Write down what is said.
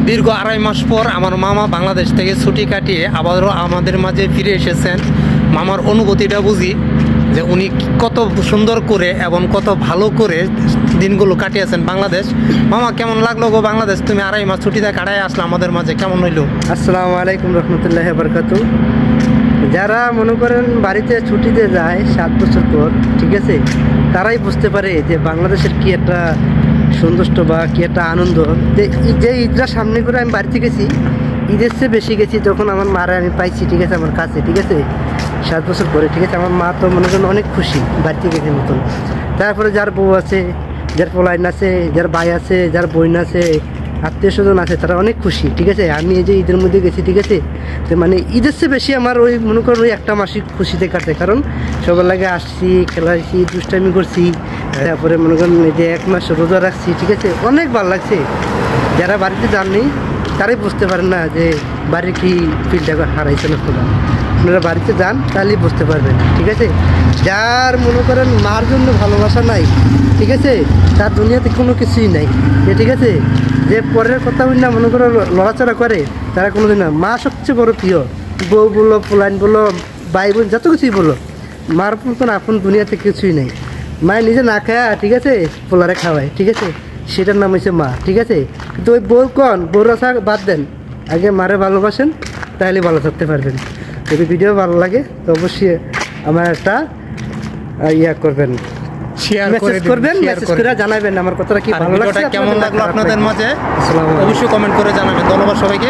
দীর্ঘ 2.5 মাস পর আমার মামা বাংলাদেশ থেকে ছুটি কাটিয়ে আবারও আমাদের মাঝে ফিরে এসেছেন। মামার অনুভূতিটা বুঝি যে উনি কত সুন্দর করে এবং কত ভালো করে দিনগুলো কাটিয়েছেন বাংলাদেশ। মামা, কেমন লাগলো গো বাংলাদেশ? তুমি 2.5 মাস ছুটিতে কাটাই আসলে আমাদের মাঝে, কেমন হইলো? আসসালামু আলাইকুম রহমতুল্লাহি বারাকাতু। যারা মনে করেন বাড়িতে ছুটিতে যায় 7 বছর পর, ঠিক আছে, তারাই বুঝতে পারে যে বাংলাদেশের কি একটা সন্তুষ্ট বা কি একটা আনন্দ। যে ঈদটা সামনে করে আমি বাড়িতে গেছি, ঈদের চেয়ে বেশি গেছি যখন আমার মারা আমি পাইছি, ঠিক আছে, আমার কাছে, ঠিক আছে, 7 বছর পরে, ঠিক আছে। আমার মা তো মনে করেন অনেক খুশি বাড়িতে গেছে মতন। তারপরে যার বউ আছে, যার পোলাইন আছে, যার ভাই আছে, যার বোন আছে, আত্মীয় স্বজন আছে, তারা অনেক খুশি, ঠিক আছে। আমি এই যে ঈদের মধ্যে গেছি, ঠিক আছে, তো মানে ঈদের চেয়ে বেশি আমার ওই মনে করেন ওই একটা মাসিক খুশিতে কাটে, কারণ সবার লাগে আসছি, খেলাইছি, দুষ্টামি করছি, তারপরে মনে করেন এই যে 1 মাস রোজা রাখছি, ঠিক আছে, অনেক ভালো লাগছে। যারা বাড়িতে যাননি তারাই বুঝতে পারেন না যে বাড়ির কি ফিলটা হারাইছে না তোলা। আপনারা বাড়িতে যান তাহলেই বুঝতে পারবেন, ঠিক আছে। যার মনে করেন মার জন্য ভালোবাসা নাই, ঠিক আছে, তার দুনিয়াতে কোনো কিছুই নাই, ঠিক আছে। যে পরের কথা বলি না মনে করো লড়াচড়া করে, তারা কোনো দিন না। মা সবচেয়ে বড় প্রিয়, বউ বলো, পোলাইন বলো, ভাই বোন, যত কিছুই বলো, মার মতন আপন দুনিয়াতে কিছুই নেই। মায়ের নিজে না খায়া, ঠিক আছে, পোলারে খাওয়ায়, ঠিক আছে, সেটার নাম হচ্ছে মা, ঠিক আছে। কিন্তু ওই বউ কন, বউর আশা বাদ দেন, আগে মারে ভালোবাসেন, তাহলে ভালো থাকতে পারবেন। যদি ভিডিও ভালো লাগে তো অবশ্যই আমার একটা ইয়া করবেন, মেসেজ করবেন, মেসেজ করে জানাবেন আমার কথাটা কি ভালো লাগছে, কেমন লাগলো আপনাদের মাঝে, অবশ্যই কমেন্ট করে জানাবেন। ধন্যবাদ সবাইকে।